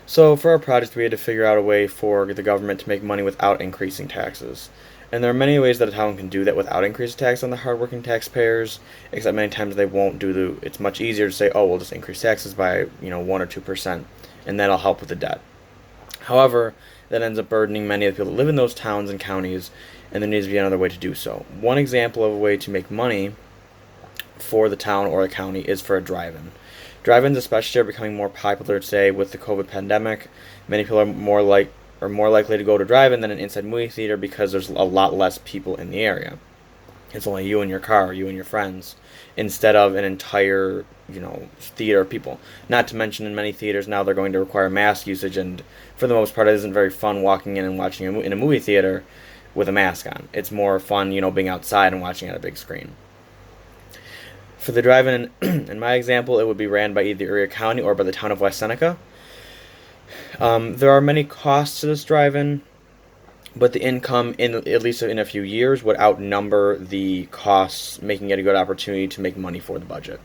So for our project, we had to figure out a way for the government to make money without increasing taxes. And there are many ways that a town can do that without increasing tax on the hardworking taxpayers, except many times they won't do the it's much easier to say, oh, we'll just increase taxes by, 1 or 2%, and that'll help with the debt. However, that ends up burdening many of the people that live in those towns and counties, and there needs to be another way to do so. One example of a way to make money for the town or the county is for a drive-in. Drive-ins, especially, are becoming more popular today with the COVID pandemic. Many people are more likely to go to drive-in than an inside movie theater because there's a lot less people in the area. It's only you and your car, you and your friends, instead of an entire, theater of people. Not to mention, in many theaters now, they're going to require mask usage, and for the most part, it isn't very fun walking in and watching in a movie theater with a mask on. It's more fun, being outside and watching at a big screen. For the drive-in, in my example, it would be ran by either Erie County or by the town of West Seneca. There are many costs to this drive-in, but the income, in at least in a few years, would outnumber the costs, making it a good opportunity to make money for the budget.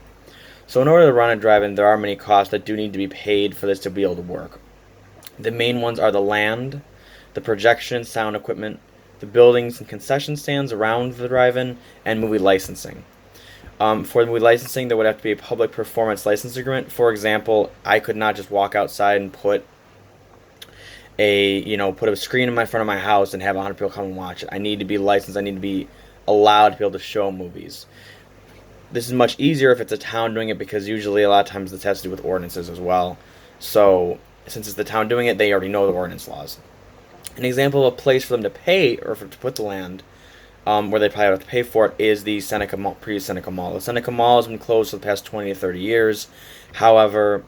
So in order to run a drive-in, there are many costs that do need to be paid for this to be able to work. The main ones are the land, the projection and sound equipment, the buildings and concession stands around the drive-in, and movie licensing. For the movie licensing, there would have to be a public performance license agreement. For example, I could not just walk outside and put a screen in my front of my house and have 100 people come and watch it. I need to be licensed. I need to be allowed to be able to show movies. This is much easier if it's a town doing it, because usually a lot of times this has to do with ordinances as well. So since it's the town doing it, they already know the ordinance laws. An example of a place for them to pay or to put the land, where they probably have to pay for it, is the Seneca Mall, pre-Seneca Mall. The Seneca Mall has been closed for the past 20 to 30 years. However,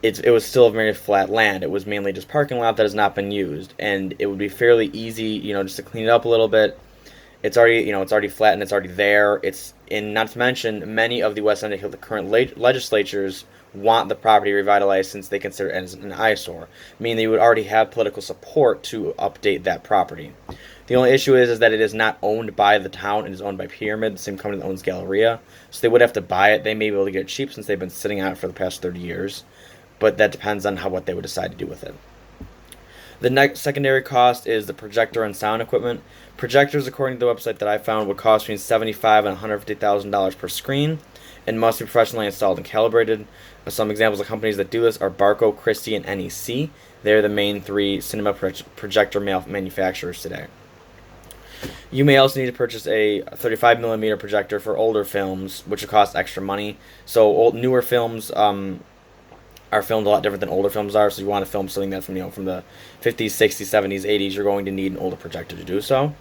it was still very flat land. It was mainly just parking lot that has not been used, and it would be fairly easy, just to clean it up a little bit. It's already flat and it's already there. Not to mention, many of the West End the current legislatures want the property revitalized, since they consider it as an eyesore, meaning they would already have political support to update that property. The only issue is that it is not owned by the town. It is owned by Pyramid, the same company that owns Galleria. So they would have to buy it. They may be able to get it cheap since they've been sitting on it for the past 30 years. But that depends on what they would decide to do with it. The next secondary cost is the projector and sound equipment. Projectors, according to the website that I found, would cost between $75,000 and $150,000 per screen, and must be professionally installed and calibrated. Some examples of companies that do this are Barco, Christie, and NEC. They're the main three cinema projector manufacturers today. You may also need to purchase a 35mm projector for older films, which will cost extra money. So newer films are filmed a lot different than older films are. So you want to film something that's from the 50s, 60s, 70s, 80s, you're going to need an older projector to do so.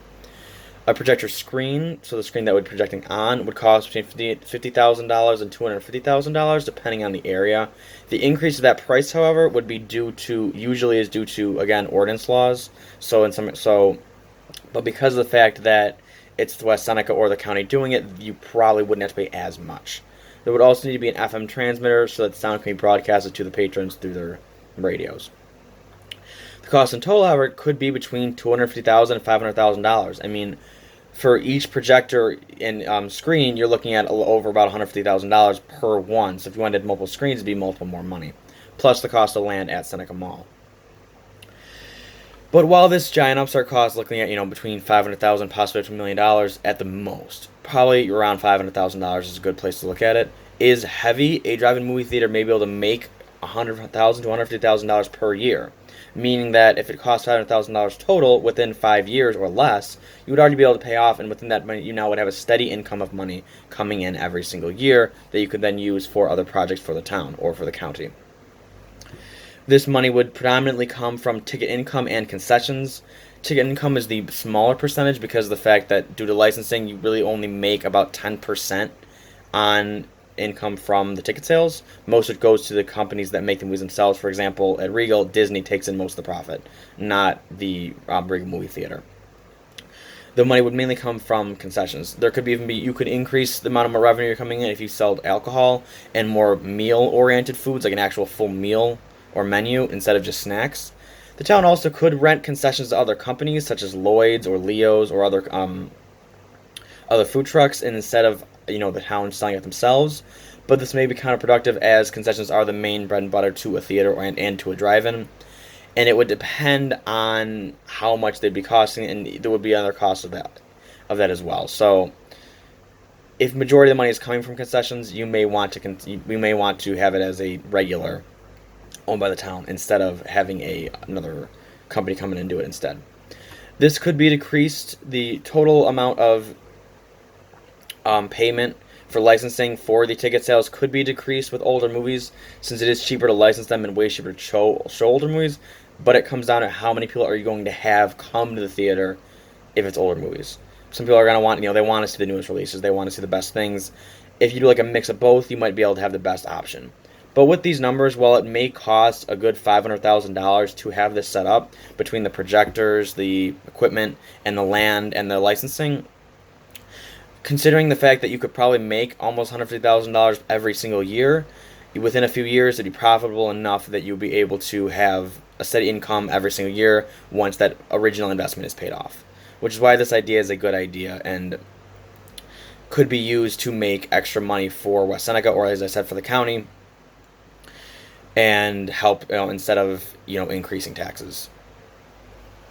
A projector screen, so the screen that would be projecting on, would cost between $50,000 and $250,000, depending on the area. The increase of that price, however, would be due to again, ordinance laws. But because of the fact that it's the West Seneca or the county doing it, you probably wouldn't have to pay as much. There would also need to be an FM transmitter so that the sound can be broadcasted to the patrons through their radios. The cost in total, however, could be between $250,000 and $500,000. I mean, for each projector and screen, you're looking at over about $150,000 per one. So if you wanted multiple screens, it'd be multiple more money, plus the cost of land at Seneca Mall. But while this giant upstart cost, looking at between $500,000, possibly $1 million at the most, probably around $500,000 is a good place to look at it, is heavy. A drive-in movie theater may be able to make $100,000 to $150,000 per year, meaning that if it costs $500,000 total within 5 years or less, you would already be able to pay off, and within that money, you now would have a steady income of money coming in every single year that you could then use for other projects for the town or for the county. This money would predominantly come from ticket income and concessions. Ticket income is the smaller percentage because of the fact that due to licensing, you really only make about 10% on income from the ticket sales. Most of it goes to the companies that make the movies themselves. For example, at Regal, Disney takes in most of the profit, not the Regal movie theater. The money would mainly come from concessions. There could you could increase the amount of revenue you're coming in if you sold alcohol and more meal-oriented foods, like an actual full meal or menu instead of just snacks. The town also could rent concessions to other companies such as Lloyd's or Leo's or other food trucks, and instead of the town selling it themselves. but this may be counterproductive as concessions are the main bread and butter to a theater and to a drive-in, and it would depend on how much they'd be costing, and there would be other costs of that as well. So if majority of the money is coming from concessions, you may want to have it as a regular owned by the town instead of having another company come in and do it instead. This could be decreased. The total amount of payment for licensing for the ticket sales could be decreased with older movies, since it is cheaper to license them and way cheaper to show older movies. But it comes down to how many people are you going to have come to the theater if it's older movies. Some people are going to want, they want to see the newest releases. They want to see the best things. If you do like a mix of both, you might be able to have the best option. But with these numbers, while it may cost a good $500,000 to have this set up between the projectors, the equipment, and the land and the licensing, considering the fact that you could probably make almost $150,000 every single year, within a few years it'd be profitable enough that you'll be able to have a steady income every single year once that original investment is paid off. Which is why this idea is a good idea and could be used to make extra money for West Seneca, or as I said, for the county, and help instead of increasing taxes.